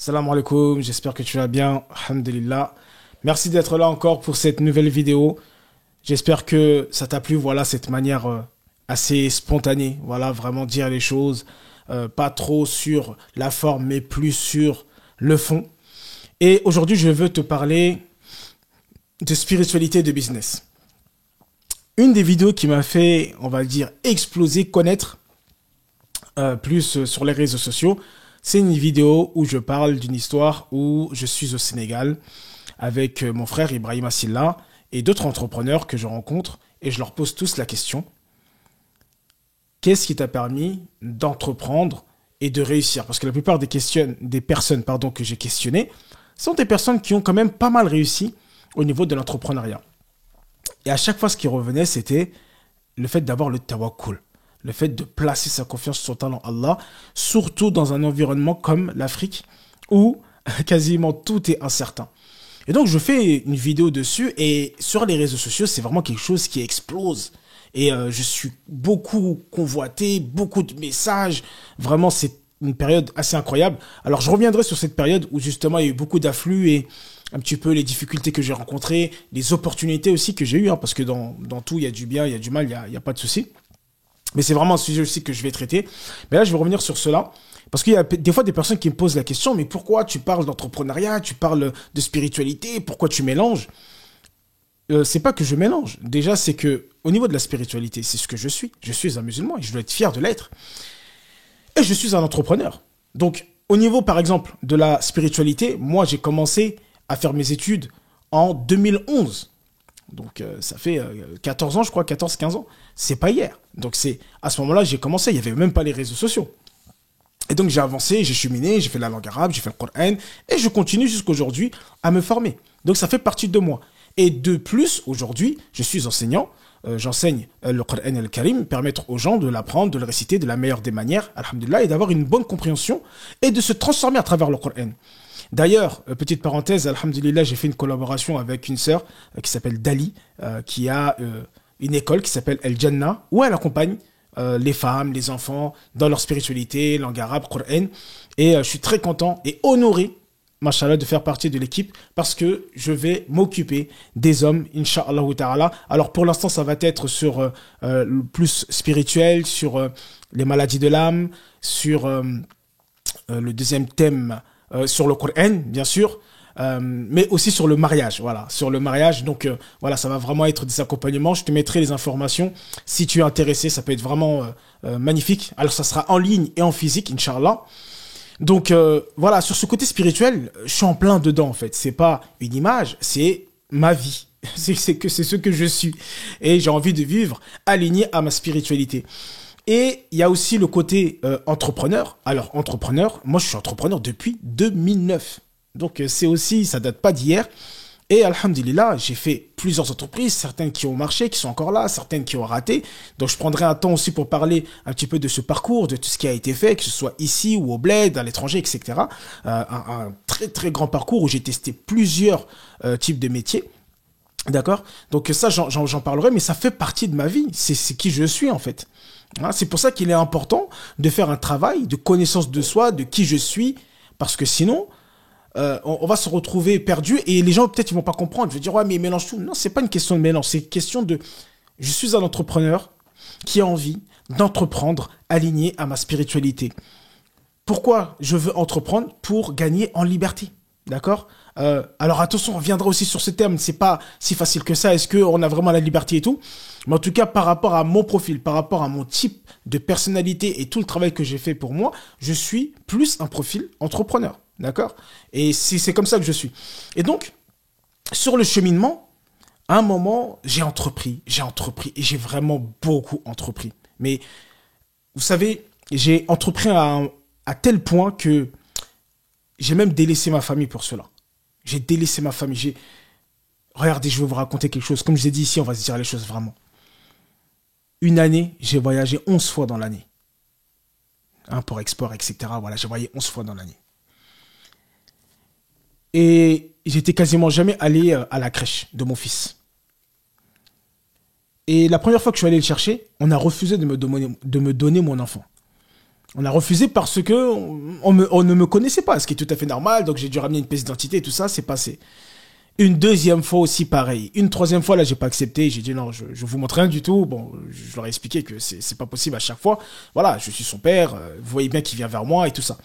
Salam alaikum, j'espère que tu vas bien. Alhamdulillah. Merci d'être là encore pour cette nouvelle vidéo. J'espère que ça t'a plu, voilà, cette manière assez spontanée. Voilà, vraiment dire les choses, pas trop sur la forme, mais plus sur le fond. Et aujourd'hui, je veux te parler de spiritualité et de business. Une des vidéos qui m'a fait, on va dire, exploser, connaître plus sur les réseaux sociaux, c'est une vidéo où je parle d'une histoire où je suis au Sénégal avec mon frère Ibrahim Assilla et d'autres entrepreneurs que je rencontre et je leur pose tous la question: qu'est-ce qui t'a permis d'entreprendre et de réussir? Parce que la plupart des personnes que j'ai questionnées sont des personnes qui ont quand même pas mal réussi au niveau de l'entrepreneuriat. Et à chaque fois, ce qui revenait, c'était le fait d'avoir le tawakkul. Le fait de placer sa confiance sur en Allah, surtout dans un environnement comme l'Afrique, où quasiment tout est incertain. Et donc, je fais une vidéo dessus, et sur les réseaux sociaux, c'est vraiment quelque chose qui explose. Et je suis beaucoup convoité, beaucoup de messages. Vraiment, c'est une période assez incroyable. Alors, je reviendrai sur cette période où, justement, il y a eu beaucoup d'afflux et un petit peu les difficultés que j'ai rencontrées, les opportunités aussi que j'ai eues, hein, parce que dans tout, il y a du bien, il y a du mal, il y a pas de souci. Mais c'est vraiment un sujet aussi que je vais traiter. Mais là, je vais revenir sur cela. Parce qu'il y a des fois des personnes qui me posent la question: mais pourquoi tu parles d'entrepreneuriat, tu parles de spiritualité, pourquoi tu mélanges? C'est pas que je mélange. Déjà, c'est que au niveau de la spiritualité, c'est ce que je suis. Je suis un musulman et je dois être fier de l'être. Et je suis un entrepreneur. Donc, au niveau, par exemple, de la spiritualité, moi, j'ai commencé à faire mes études en 2011. Donc ça fait 14 ans, je crois, 14-15 ans. C'est pas hier. Donc c'est à ce moment-là, j'ai commencé, il n'y avait même pas les réseaux sociaux. Et donc j'ai avancé, j'ai cheminé, j'ai fait la langue arabe, j'ai fait le Coran, et je continue jusqu'aujourd'hui à me former. Donc ça fait partie de moi. Et de plus, aujourd'hui, je suis enseignant, j'enseigne le Coran et le Karim, permettre aux gens de l'apprendre, de le réciter de la meilleure des manières, alhamdulillah, et d'avoir une bonne compréhension, et de se transformer à travers le Coran. D'ailleurs, petite parenthèse, alhamdulillah, j'ai fait une collaboration avec une sœur qui s'appelle Dali, qui a une école qui s'appelle El Jannah, où elle accompagne les femmes, les enfants dans leur spiritualité, langue arabe, Coran. Et je suis très content et honoré, machallah, de faire partie de l'équipe parce que je vais m'occuper des hommes, incha'Allah ta'ala. Alors pour l'instant, ça va être sur le plus spirituel, sur les maladies de l'âme, sur le deuxième thème, sur le Coran, bien sûr, mais aussi sur le mariage, voilà, sur le mariage. Donc voilà, ça va vraiment être des accompagnements. Je te mettrai les informations si tu es intéressé. Ça peut être vraiment magnifique. Alors ça sera en ligne et en physique, Inch'Allah. Donc voilà, sur ce côté spirituel, je suis en plein dedans en fait. C'est pas une image, c'est ma vie. C'est ce que je suis et j'ai envie de vivre aligné à ma spiritualité. Et il y a aussi le côté entrepreneur. Alors, entrepreneur, moi je suis entrepreneur depuis 2009. Donc c'est aussi, ça date pas d'hier. Et alhamdulillah, j'ai fait plusieurs entreprises, certaines qui ont marché, qui sont encore là, certaines qui ont raté. Donc je prendrai un temps aussi pour parler un petit peu de ce parcours, de tout ce qui a été fait, que ce soit ici ou au bled, à l'étranger, etc. Un très très grand parcours où j'ai testé plusieurs types de métiers. D'accord? Donc ça, j'en parlerai, mais ça fait partie de ma vie. C'est qui je suis en fait. Hein, c'est pour ça qu'il est important de faire un travail de connaissance de soi, de qui je suis, parce que sinon, on va se retrouver perdu et les gens peut-être ils vont pas comprendre. Je vais dire ouais mais il mélange tout. Non, c'est pas une question de mélange, c'est une question de je suis un entrepreneur qui a envie d'entreprendre aligné à ma spiritualité. Pourquoi je veux entreprendre? Pour gagner en liberté. D'accord? Alors attention, on reviendra aussi sur ce terme, c'est pas si facile que ça, est-ce qu'on a vraiment la liberté et tout? Mais en tout cas, par rapport à mon profil, par rapport à mon type de personnalité et tout le travail que j'ai fait pour moi, je suis plus un profil entrepreneur, d'accord? Et c'est comme ça que je suis. Et donc, sur le cheminement, à un moment, j'ai entrepris, et j'ai vraiment beaucoup entrepris. Mais, vous savez, j'ai entrepris à tel point que j'ai même délaissé ma famille pour cela. J'ai délaissé ma famille. Regardez, je vais vous raconter quelque chose. Comme je vous ai dit ici, on va se dire les choses vraiment. Une année, j'ai voyagé 11 fois dans l'année. Import, export, etc. Voilà, j'ai voyagé 11 fois dans l'année. Et j'étais quasiment jamais allé à la crèche de mon fils. Et la première fois que je suis allé le chercher, on a refusé de me donner mon enfant. On a refusé parce que on ne me connaissait pas, ce qui est tout à fait normal. Donc j'ai dû ramener une pièce d'identité et tout ça, c'est passé. Une deuxième fois aussi pareil. Une troisième fois, là, j'ai pas accepté. J'ai dit non, je vous montre rien du tout. Bon, je leur ai expliqué que c'est pas possible à chaque fois. Voilà, je suis son père. Vous voyez bien qu'il vient vers moi et tout ça.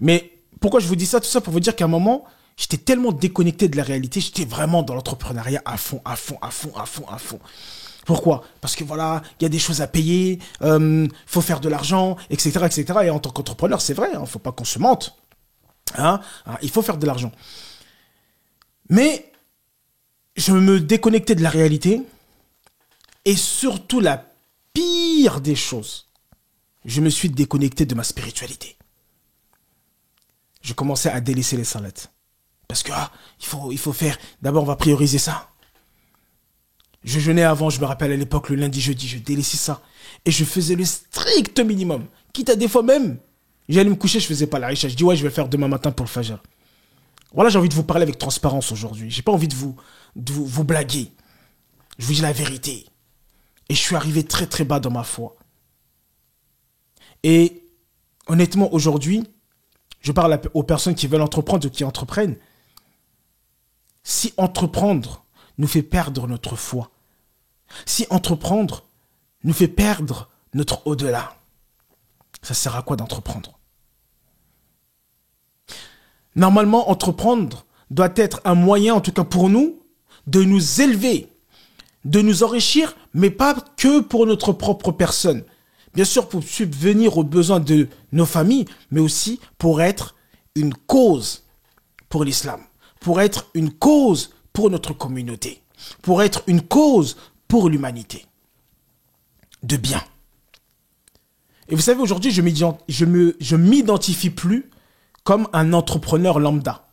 Mais pourquoi je vous dis ça? Tout ça pour vous dire qu'à un moment, j'étais tellement déconnecté de la réalité. J'étais vraiment dans l'entrepreneuriat à fond, à fond, à fond, à fond, à fond. Pourquoi? Parce que voilà, il y a des choses à payer, faut faire de l'argent, etc., etc. Et en tant qu'entrepreneur, c'est vrai, faut pas qu'on se mente. Il faut faire de l'argent. Mais je me déconnectais de la réalité et surtout la pire des choses, je me suis déconnecté de ma spiritualité. Je commençais à délaisser les salades. Parce que il faut faire, d'abord on va prioriser ça. Je jeûnais avant, je me rappelle à l'époque, le lundi, jeudi, je délaissais ça. Et je faisais le strict minimum. Quitte à des fois même, j'allais me coucher, je faisais pas la richa. Je dis ouais, je vais le faire demain matin pour le fajr. Voilà, j'ai envie de vous parler avec transparence aujourd'hui. J'ai pas envie de vous blaguer. Je vous dis la vérité. Et je suis arrivé très très bas dans ma foi. Et honnêtement, aujourd'hui, je parle aux personnes qui veulent entreprendre ou qui entreprennent. Si entreprendre nous fait perdre notre foi, si entreprendre nous fait perdre notre au-delà, ça sert à quoi d'entreprendre? Normalement, entreprendre doit être un moyen, en tout cas pour nous, de nous élever, de nous enrichir, mais pas que pour notre propre personne. Bien sûr, pour subvenir aux besoins de nos familles, mais aussi pour être une cause pour l'islam, pour être une cause pour notre communauté, pour être une cause pour l'humanité. De bien. Et vous savez, aujourd'hui, je m'identifie plus comme un entrepreneur lambda.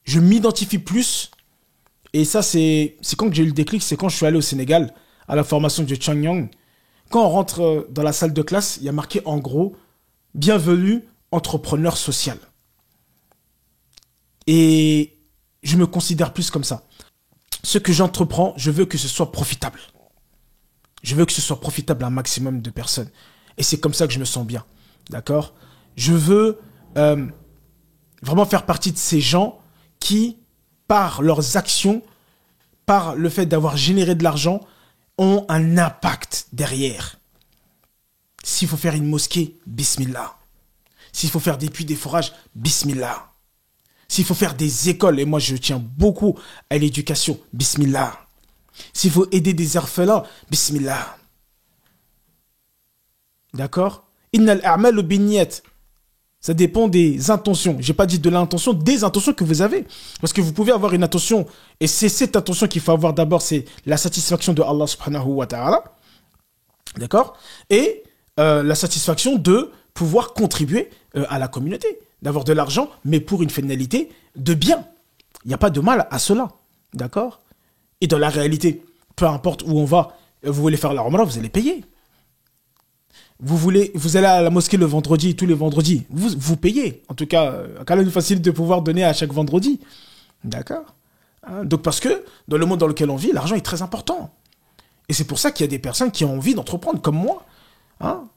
Je m'identifie plus, et ça c'est quand j'ai eu le déclic, c'est quand je suis allé au Sénégal, à la formation de Changyang. Quand on rentre dans la salle de classe, il y a marqué en gros « Bienvenue, entrepreneur social ». Et je me considère plus comme ça. Ce que j'entreprends, je veux que ce soit profitable. Je veux que ce soit profitable à un maximum de personnes. Et c'est comme ça que je me sens bien. D'accord? Je veux vraiment faire partie de ces gens qui, par leurs actions, par le fait d'avoir généré de l'argent, ont un impact derrière. S'il faut faire une mosquée, bismillah. S'il faut faire des puits, des forages, bismillah. S'il faut faire des écoles, et moi je tiens beaucoup à l'éducation, bismillah. S'il faut aider des orphelins, bismillah. D'accord? Innal a'malu binniyat. Ça dépend des intentions. J'ai pas dit de l'intention, des intentions que vous avez. Parce que vous pouvez avoir une intention, et c'est cette intention qu'il faut avoir d'abord, c'est la satisfaction de Allah subhanahu wa ta'ala. D'accord? Et la satisfaction de pouvoir contribuer à la communauté, d'avoir de l'argent, mais pour une finalité de bien. Il n'y a pas de mal à cela. D'accord? Et dans la réalité, peu importe où on va, vous voulez faire la Ramadan, vous allez payer. Vous allez à la mosquée le vendredi, tous les vendredis, vous payez. En tout cas, quand même facile de pouvoir donner à chaque vendredi. D'accord? Donc parce que dans le monde dans lequel on vit, l'argent est très important. Et c'est pour ça qu'il y a des personnes qui ont envie d'entreprendre, comme moi.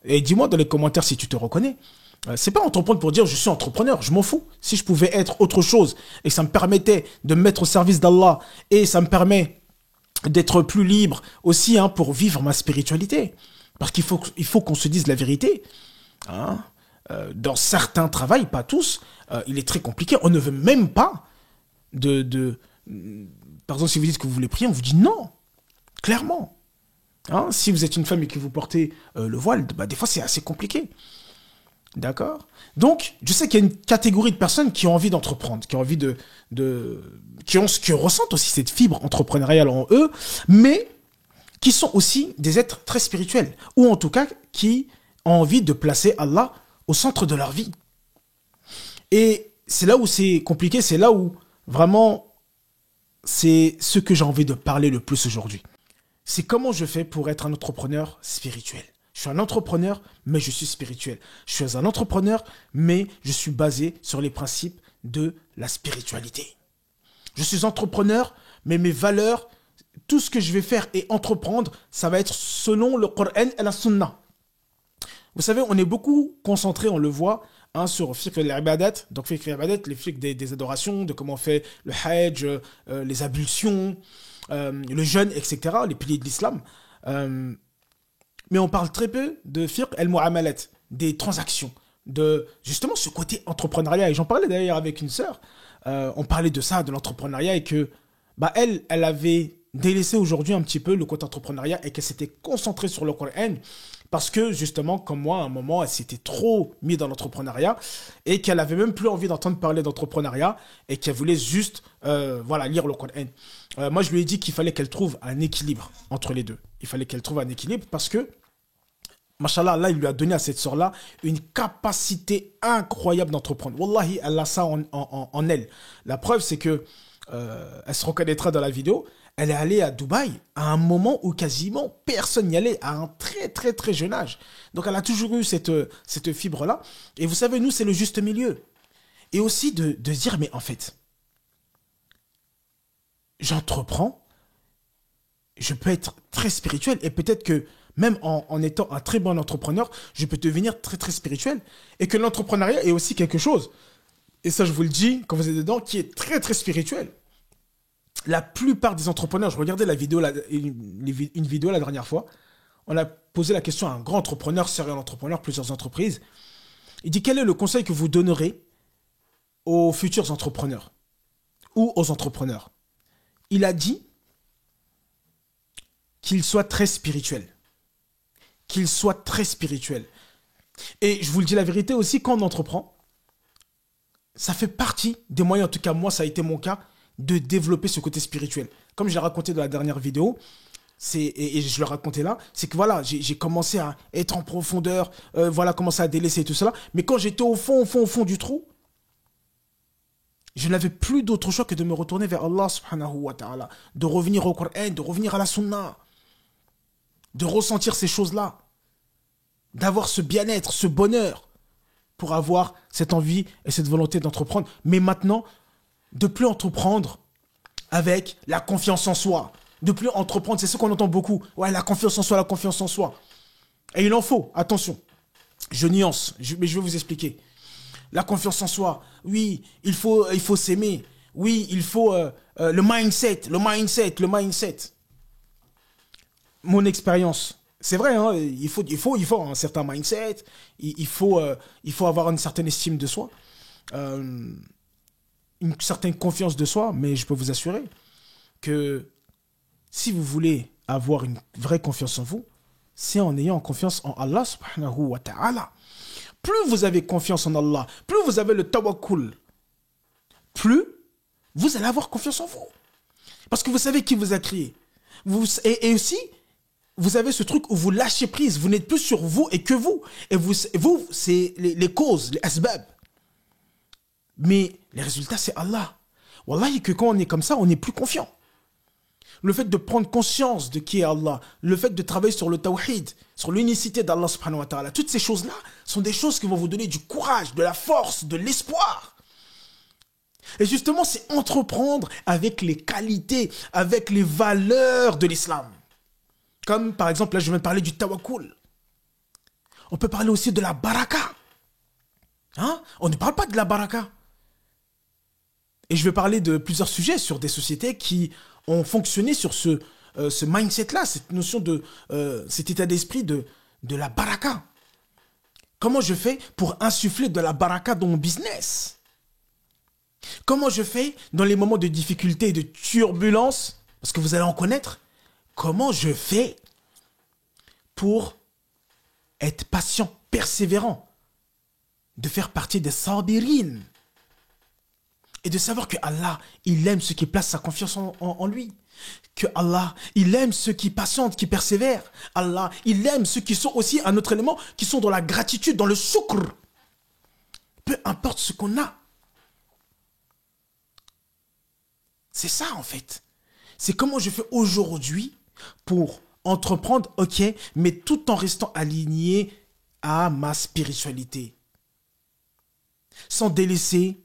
Et dis-moi dans les commentaires si tu te reconnais. C'est pas entreprendre pour dire je suis entrepreneur, je m'en fous. Si je pouvais être autre chose et ça me permettait de me mettre au service d'Allah et ça me permet d'être plus libre aussi pour vivre ma spiritualité. Parce qu'il faut qu'on se dise la vérité. Dans certains travails, pas tous, il est très compliqué. On ne veut même pas par exemple, si vous dites que vous voulez prier, on vous dit non. Clairement. Si vous êtes une femme et que vous portez le voile, des fois c'est assez compliqué. D'accord? Donc, je sais qu'il y a une catégorie de personnes qui ont envie d'entreprendre, qui ont envie qui ressentent aussi cette fibre entrepreneuriale en eux, mais qui sont aussi des êtres très spirituels, ou en tout cas qui ont envie de placer Allah au centre de leur vie. Et c'est là où c'est compliqué, c'est là où vraiment c'est ce que j'ai envie de parler le plus aujourd'hui. C'est comment je fais pour être un entrepreneur spirituel. Je suis un entrepreneur, mais je suis spirituel. Je suis un entrepreneur, mais je suis basé sur les principes de la spiritualité. Je suis entrepreneur, mais mes valeurs, tout ce que je vais faire et entreprendre, ça va être selon le Coran et la Sunna. Vous savez, on est beaucoup concentré, on le voit, hein, sur fiqh al-ibadat, donc fiqh al-ibadat, les fiqh des adorations, de comment on fait le hajj, les ablutions, le jeûne, etc., les piliers de l'islam. Mais on parle très peu de fiqh al-mu'amalat, des transactions, de justement ce côté entrepreneuriat. Et j'en parlais d'ailleurs avec une sœur, on parlait de ça, de l'entrepreneuriat, et que bah elle avait délaissé aujourd'hui un petit peu le côté entrepreneuriat et qu'elle s'était concentrée sur le Coran parce que justement, comme moi, à un moment, elle s'était trop mise dans l'entrepreneuriat et qu'elle avait même plus envie d'entendre parler d'entrepreneuriat et qu'elle voulait juste voilà, lire le Coran. Moi, je lui ai dit qu'il fallait qu'elle trouve un équilibre entre les deux. Il fallait qu'elle trouve un équilibre parce que Machallah, Allah, il lui a donné à cette sœur-là une capacité incroyable d'entreprendre. Wallahi, elle a ça en elle. La preuve, c'est que elle se reconnaîtra dans la vidéo. Elle est allée à Dubaï à un moment où quasiment personne n'y allait, à un très très très jeune âge. Donc elle a toujours eu cette fibre-là. Et vous savez, nous, c'est le juste milieu. Et aussi de dire, mais en fait, j'entreprends, je peux être très spirituel et peut-être que même en étant un très bon entrepreneur, je peux devenir très très spirituel. Et que l'entrepreneuriat est aussi quelque chose, et ça je vous le dis quand vous êtes dedans, qui est très très spirituel. La plupart des entrepreneurs, je regardais une vidéo la dernière fois, on a posé la question à un grand entrepreneur, serial entrepreneur, plusieurs entreprises. Il dit, quel est le conseil que vous donnerez aux futurs entrepreneurs ou aux entrepreneurs? Il a dit qu'ils soient très spirituels. Qu'ils soient très spirituels. Et je vous le dis la vérité aussi, quand on entreprend, ça fait partie des moyens, en tout cas moi ça a été mon cas, de développer ce côté spirituel. Comme je l'ai raconté dans la dernière vidéo, et je le racontais là, c'est que voilà, j'ai commencé à être en profondeur, voilà, commencer à délaisser tout cela, mais quand j'étais au fond du trou, je n'avais plus d'autre choix que de me retourner vers Allah subhanahu wa ta'ala, de revenir au Coran, de revenir à la sunna, de ressentir ces choses-là, d'avoir ce bien-être, ce bonheur, pour avoir cette envie et cette volonté d'entreprendre. Mais maintenant, de plus entreprendre avec la confiance en soi. De plus entreprendre, c'est ce qu'on entend beaucoup. Ouais, la confiance en soi, la confiance en soi. Et il en faut, attention. Je nuance, mais je vais vous expliquer. La confiance en soi, oui, il faut s'aimer. Oui, il faut le mindset. Mon expérience, c'est vrai, hein, il faut un certain mindset. Il faut avoir une certaine estime de soi. Une certaine confiance de soi, mais je peux vous assurer que si vous voulez avoir une vraie confiance en vous, c'est en ayant confiance en Allah subhanahu wa ta'ala. Plus vous avez confiance en Allah, plus vous avez le tawakkul, plus vous allez avoir confiance en vous. Parce que vous savez qui vous a créé. Et aussi, vous avez ce truc où vous lâchez prise, vous n'êtes plus sur vous et que vous. Et vous c'est les causes, les asbab. Mais les résultats, c'est Allah. Wallahi, que quand on est comme ça, on n'est plus confiant. Le fait de prendre conscience de qui est Allah, le fait de travailler sur le tawhid, sur l'unicité d'Allah subhanahu wa ta'ala, toutes ces choses-là sont des choses qui vont vous donner du courage, de la force, de l'espoir. Et justement, c'est entreprendre avec les qualités, avec les valeurs de l'islam. Comme par exemple, là je viens de parler du tawakkul. On peut parler aussi de la baraka. Hein? On ne parle pas de la baraka. Et je vais parler de plusieurs sujets sur des sociétés qui ont fonctionné sur ce mindset-là, cette notion de, cet état d'esprit de la baraka. Comment je fais pour insuffler de la baraka dans mon business? Comment je fais dans les moments de difficulté et de turbulence? Parce que vous allez en connaître. Comment je fais pour être patient, persévérant, de faire partie des sabirines? Et de savoir que Allah, il aime ceux qui placent sa confiance en lui. Que Allah, il aime ceux qui patientent, qui persévèrent. Allah, il aime ceux qui sont aussi un autre élément, qui sont dans la gratitude, dans le shukr. Peu importe ce qu'on a. C'est ça en fait. C'est comment je fais aujourd'hui pour entreprendre, ok, mais tout en restant aligné à ma spiritualité. Sans délaisser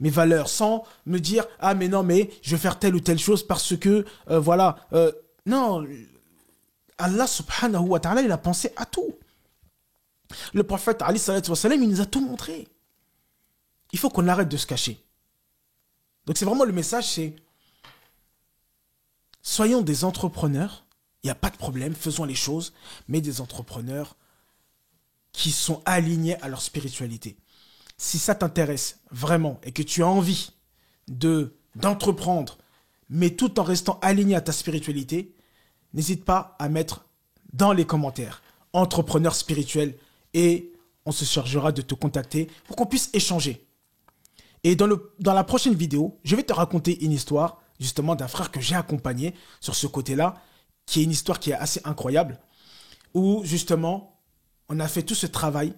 mes valeurs, sans me dire ah mais non mais je vais faire telle ou telle chose parce que voilà non, Allah subhanahu wa ta'ala il a pensé à tout. Le prophète, alayhi salatu wassalam, il nous a tout montré. Il faut qu'on arrête de se cacher. Donc c'est vraiment le message, c'est soyons des entrepreneurs, il n'y a pas de problème, faisons les choses, mais des entrepreneurs qui sont alignés à leur spiritualité. Si ça t'intéresse vraiment et que tu as envie d'entreprendre, mais tout en restant aligné à ta spiritualité, n'hésite pas à mettre dans les commentaires entrepreneur spirituel et on se chargera de te contacter pour qu'on puisse échanger. Et dans la prochaine vidéo, je vais te raconter une histoire justement d'un frère que j'ai accompagné sur ce côté-là, qui est une histoire qui est assez incroyable, où justement on a fait tout ce travail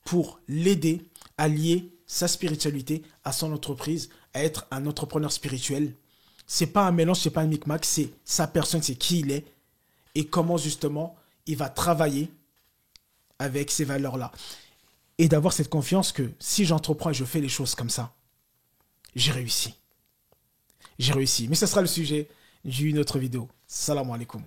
pour l'aider à lier sa spiritualité à son entreprise, à être un entrepreneur spirituel. C'est pas un mélange, c'est pas un micmac, c'est sa personne, c'est qui il est et comment justement il va travailler avec ces valeurs-là. Et d'avoir cette confiance que si j'entreprends et je fais les choses comme ça, j'ai réussi. J'ai réussi. Mais ce sera le sujet d'une autre vidéo. Salam alaikum.